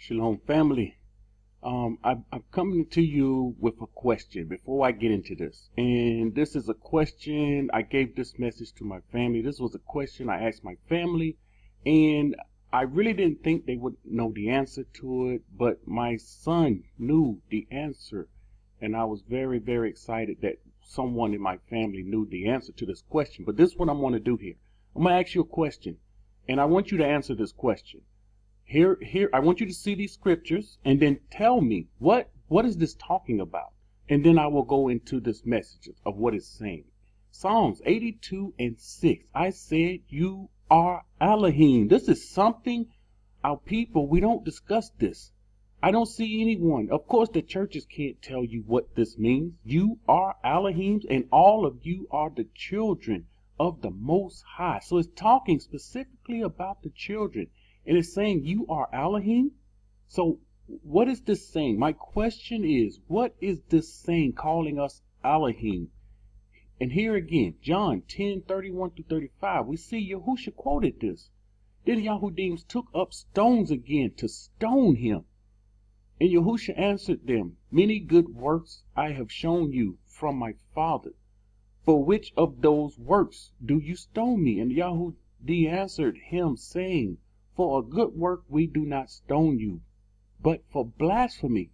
Shalom, family. I'm coming to you with a question before I get into this. And this is a question, I gave this message to my family. This was a question I asked my family, and I really didn't think they would know the answer to it, but my son knew the answer. And I was very, very excited that someone in my family knew the answer to this question. But this is what I'm going to do here. I'm going to ask you a question, and I want you to answer this question. Here, I want you to see these scriptures and then tell me what is this talking about? And then I will go into this message of what it's saying. Psalms 82:6. I said, you are alahym. This is something our people, we don't discuss this. I don't see anyone. Of course, the churches can't tell you what this means. You are alahyms, and all of you are the children of the Most High. So it's talking specifically about the children. And it's saying you are alahym. So what is this saying? My question is, what is this saying calling us alahym? And here again, John 10:31-35, we see Yahushua quoted this. Then Yahudim took up stones again to stone him. And Yahushua answered them, many good works I have shown you from my Father. For which of those works do you stone me? And Yahudi answered him, saying, for a good work we do not stone you, but for blasphemy,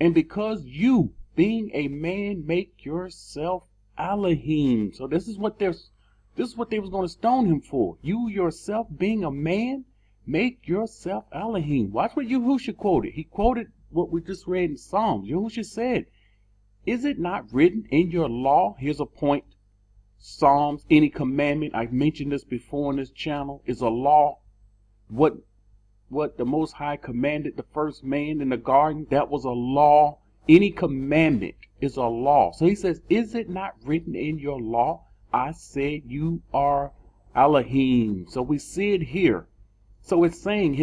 and because you, being a man, make yourself alahym. So this is what they was going to stone him for. You yourself, being a man, make yourself alahym. Watch what Yahushua quoted. He quoted what we just read in Psalms. Yahushua said, is it not written in your law? Here's a point. Psalms, any commandment, I've mentioned this before on this channel, is a law. What the Most High commanded the first man in the garden, that was a law. Any commandment is a law. So he says, is it not written in your law? I said you are alahym. So we see it here. So he's saying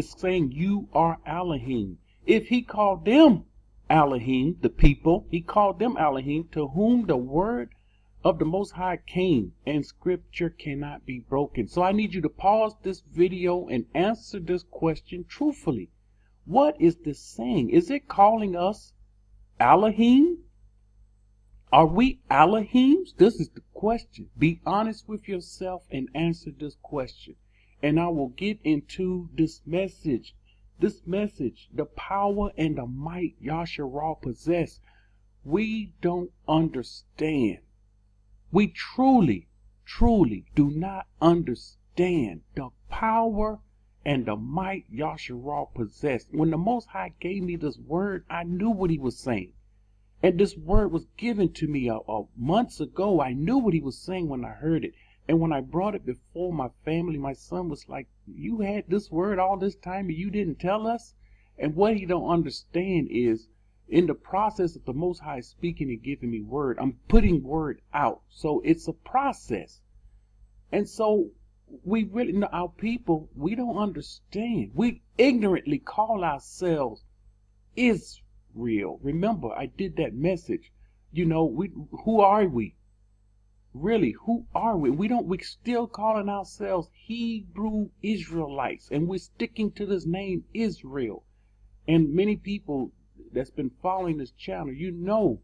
you are alahym. If he called them alahym, the people, he called them alahym, to whom the word of the Most High came, and scripture cannot be broken. So I need you to pause this video and answer this question truthfully. What is this saying? Is it calling us alahym? Are we alahyms? This is the question. Be honest with yourself and answer this question. And I will get into this message. This message, the power and the might Yashar'al possess. We don't understand. We truly do not understand the power and the might Yashar'al possessed. When the Most High gave me this word, I knew what he was saying. And this word was given to me months ago. I knew what he was saying when I heard it. And when I brought it before my family, my son was like, you had this word all this time and you didn't tell us? And what he don't understand is, in the process of the Most High speaking and giving me word, I'm putting word out. So it's a process. And so we really know our people, we don't understand. We ignorantly call ourselves Israel. Remember, I did that message. You know, who are we? Really, who are we? We're still calling ourselves Hebrew Israelites, and we're sticking to this name Israel. And many people that's been following this channel, you know,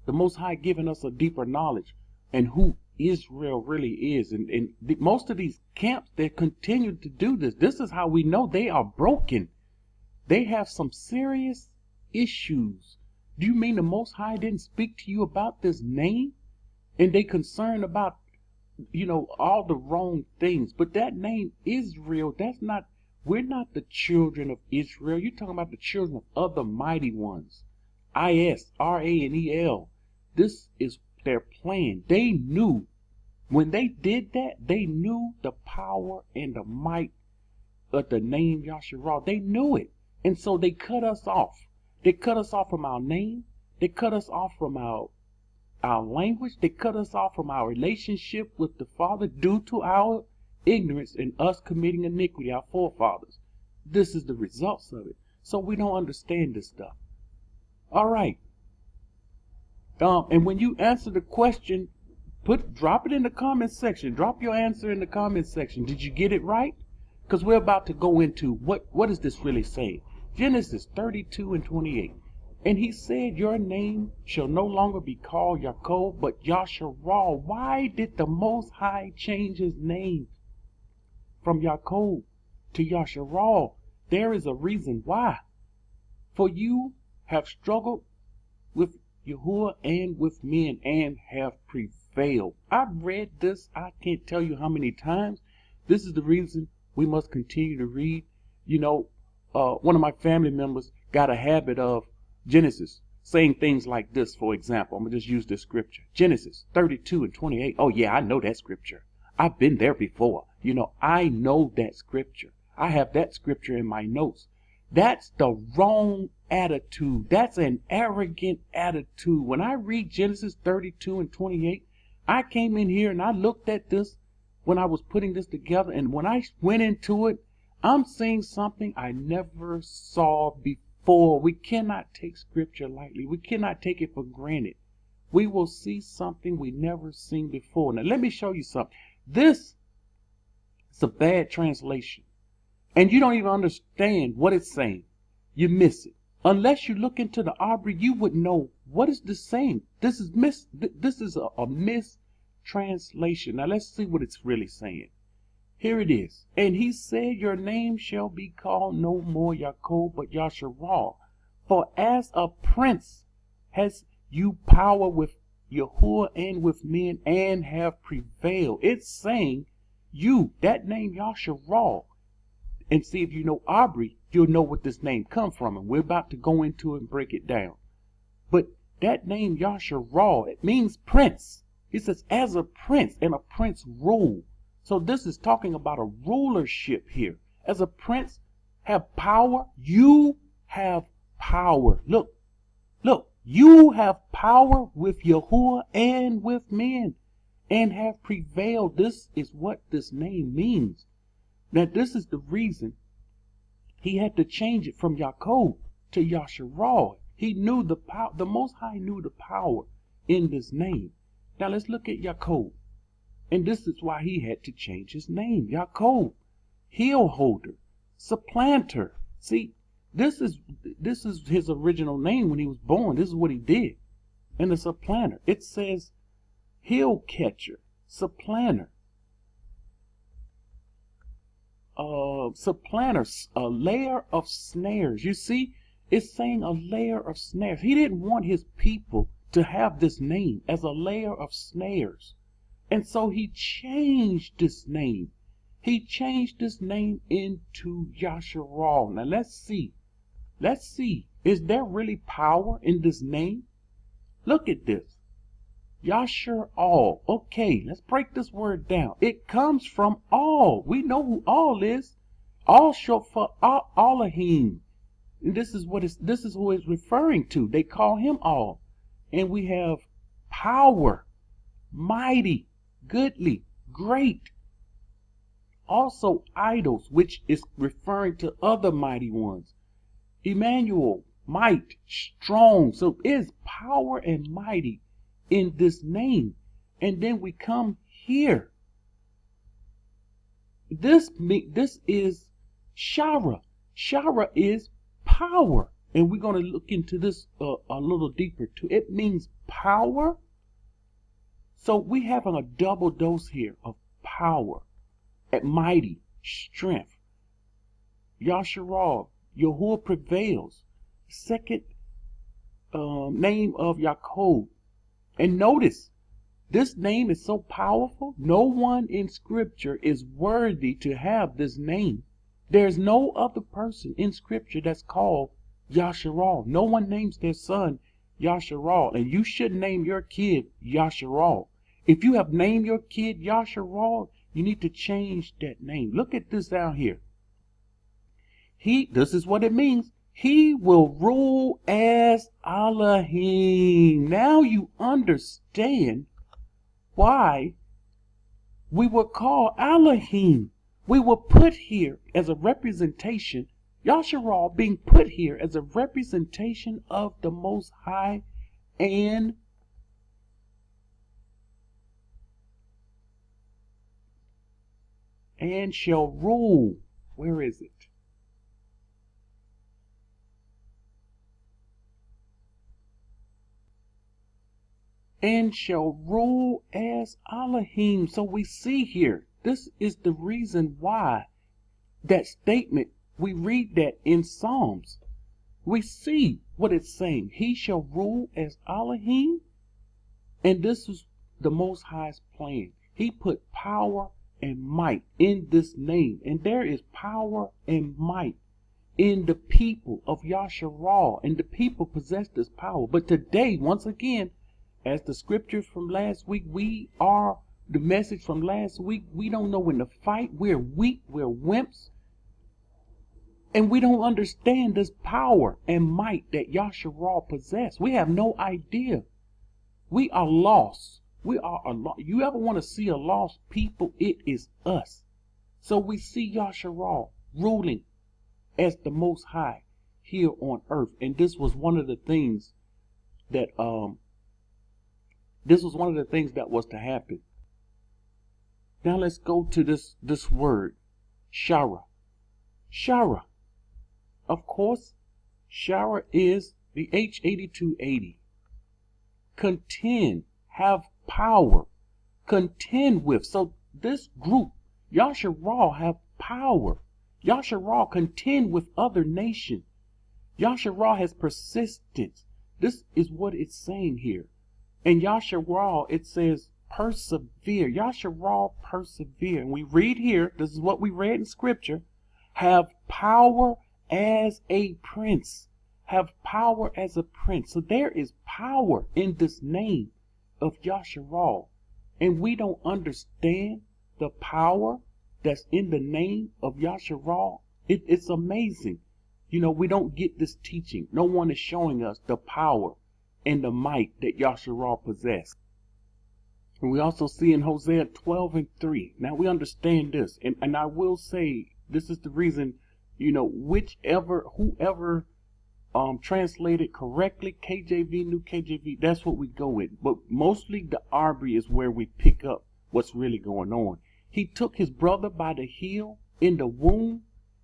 the Most High giving us a deeper knowledge and who Israel really is. And most of these camps, they continue to do this. This is how we know they are broken. They have some serious issues. Do you mean the Most High didn't speak to you about this name? And they concerned about, you know, all the wrong things. But that name Israel, we're not the children of Israel. You're talking about the children of other mighty ones. Israel. This is their plan. They knew, when they did that, they knew the power and the might of the name Yashar'al. They knew it. And so they cut us off. They cut us off from our name. They cut us off from our language. They cut us off from our relationship with the Father due to our ignorance and us committing iniquity, our forefathers. This is the results of it. So we don't understand this stuff. All right. And when you answer the question, drop it in the comment section. Drop your answer in the comment section. Did you get it right? Because we're about to go into what is this really saying? Genesis 32 and 28. And he said, your name shall no longer be called Yaakov, but Yashar'al. Why did the Most High change his name from Yaakov to Yashar'al? There is a reason why. For you have struggled with Yahuwah and with men and have prevailed. I've read this, I can't tell you how many times. This is the reason we must continue to read. You know, one of my family members got a habit of Genesis, saying things like this, for example. I'm going to just use this scripture. Genesis 32 and 28. Oh, yeah, I know that scripture. I've been there before. You know, I know that scripture. I have that scripture in my notes. That's the wrong attitude. That's an arrogant attitude. When I read Genesis 32 and 28, I came in here and I looked at this when I was putting this together. And when I went into it, I'm seeing something I never saw before. We cannot take scripture lightly. We cannot take it for granted. We will see something we never seen before. Now, let me show you something. This is a bad translation. And you don't even understand what it's saying. You miss it. Unless you look into the Aubrey, you would know what is this saying. This is a mistranslation. Now let's see what it's really saying. Here it is. And he said, your name shall be called no more Yaakov, but Yashar'al. For as a prince has you power with Yahuwah and with men and have prevailed. It's saying you, that name Yashar'al. And see, if you know Aubrey, you'll know what this name comes from. And we're about to go into it and break it down. But that name Yashar'al, it means prince. He says, as a prince, and a prince rule. So this is talking about a rulership here. As a prince have power, you have power. Look, you have power with Yahuwah and with men and have prevailed. This is what this name means. Now, this is the reason he had to change it from Yaakov to Yashar'al. He knew the power, the Most High knew the power in this name. Now, let's look at Yaakov. And this is why he had to change his name. Yaakov, heel holder, supplanter. See, this is his original name when he was born. This is what he did. And the supplanter, it says heel catcher, supplanter. Supplanters, a layer of snares. You see, it's saying a layer of snares. He didn't want his people to have this name as a layer of snares. And so he changed this name. He changed this name into Yashar'al. Now let's see. Let's see. Is there really power in this name? Look at this. Yashar'al. Okay, let's break this word down. It comes from all. We know who all is. All short for alahym. And this is who it's referring to. They call him all. And we have power, mighty, goodly, great. Also idols, which is referring to other mighty ones. Emmanuel, might, strong. So it is power and mighty in this name. And then we come here. This is Shara. Shara is power. And we're going to look into this a little deeper too. It means power. So we have a double dose here of power, and mighty, strength. Yashar'al, Yahuwah prevails. Second name of Yaakov. And notice, this name is so powerful, no one in Scripture is worthy to have this name. There's no other person in Scripture that's called Yashar'al. No one names their son Yashar'al, and you should name your kid Yashar'al. If you have named your kid Yashar'al, you need to change that name. Look at this down here. This is what it means. He will rule as alahym. Now you understand why we were called alahym. We were put here as a representation, Yashar'al being put here as a representation of the Most High and shall rule. Where is it? and shall rule as alahym. So we see here, this is the reason why that statement, we read that in Psalms. We see what it's saying. He shall rule as alahym. And this is the Most High's plan. He put power and might in this name. And there is power and might in the people of Yashar'al. And the people possess this power. But today, once again, as the scriptures from last week, we are the message from last week. We don't know when to fight. We're weak. We're wimps. And we don't understand this power and might that Yashar'al possess. We have no idea. We are lost. We are lost. You ever want to see a lost people? It is us. So we see Yashar'al ruling as the Most High here on earth. And this was one of the things that was to happen. Now let's go to this word, Shara. Shara. Of course, Shara is the H8280. Contend, have power, contend with. So this group, Yashar'al, have power. Yashar'al contend with other nations. Yashar'al has persistence. This is what it's saying here. In Yashar'al, it says persevere. Yashar'al persevere. And we read here, this is what we read in scripture, have power as a prince. Have power as a prince. So there is power in this name of Yashar'al. And we don't understand the power that's in the name of Yashar'al. It's amazing. You know, we don't get this teaching. No one is showing us the power and the might that Yashar'al possesses. And we also see in Hosea 12:3. Now we understand this. And I will say, this is the reason, you know, whoever translated correctly, KJV, New KJV, that's what we go with. But mostly the Arby is where we pick up what's really going on. He took his brother by the heel in the womb,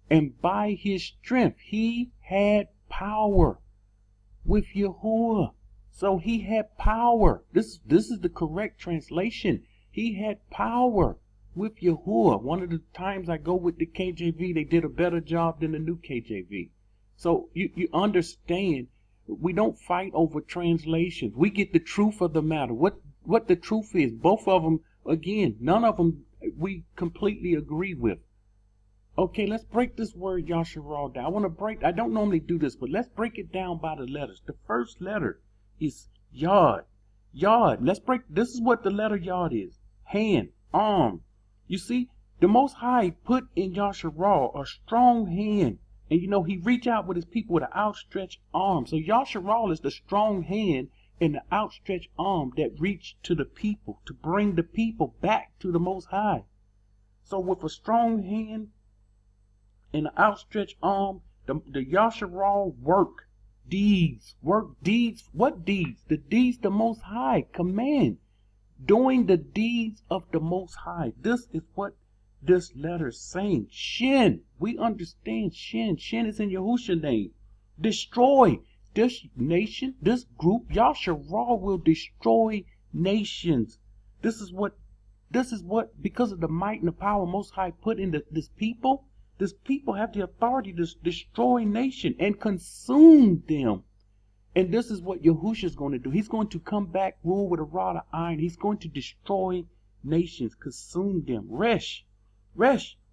and by his strength he had power with Yahuwah. So he had power. This is the correct translation. He had power with Yahuwah. One of the times I go with the KJV, they did a better job than the New KJV. So you understand, we don't fight over translations. We get the truth of the matter. What the truth is. Both of them, again, none of them we completely agree with. Okay, let's break this word Yashar'al down. I don't normally do this, but let's break it down by the letters. The first letter is Yod. Yod. This is what the letter Yod is. Hand, arm. You see, the Most High put in Yashar'al a strong hand. And you know, he reached out with his people with an outstretched arm. So Yashar'al is the strong hand and the outstretched arm that reached to the people to bring the people back to the Most High. So with a strong hand and an outstretched arm, the Yashar'al work deeds. What deeds? The deeds the Most High command. Doing the deeds of the Most High. This is what this letter is saying. Shin. We understand Shin. Shin is in Yahushua's name. Destroy. This nation, this group, Yashar'al will destroy nations. This is what, because of the might and the power Most High put in this people have the authority to destroy nation and consume them. And this is what Yahushua is going to do. He's going to come back, rule with a rod of iron. He's going to destroy nations, consume them. Resh.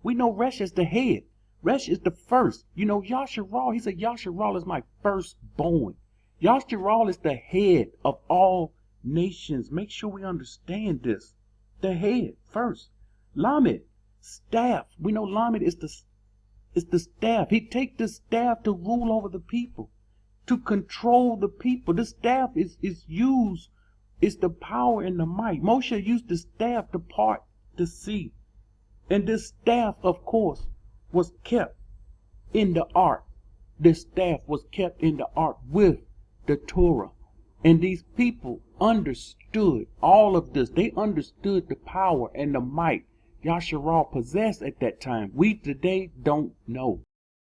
We know Resh is the head. Resh is the first. You know, Yashar'al, he said, Yashar'al is my firstborn. Yashar'al is the head of all nations. Make sure we understand this. The head first. Lamed, staff. We know Lamed is the staff. He take the staff to rule over the people, to control the people. The staff is used, is the power and the might. Moshe used the staff to part the sea. And this staff, of course, was kept in the ark. This staff was kept in the ark with the Torah. And these people understood all of this. They understood the power and the might Yashar'al possessed at that time. We today don't know.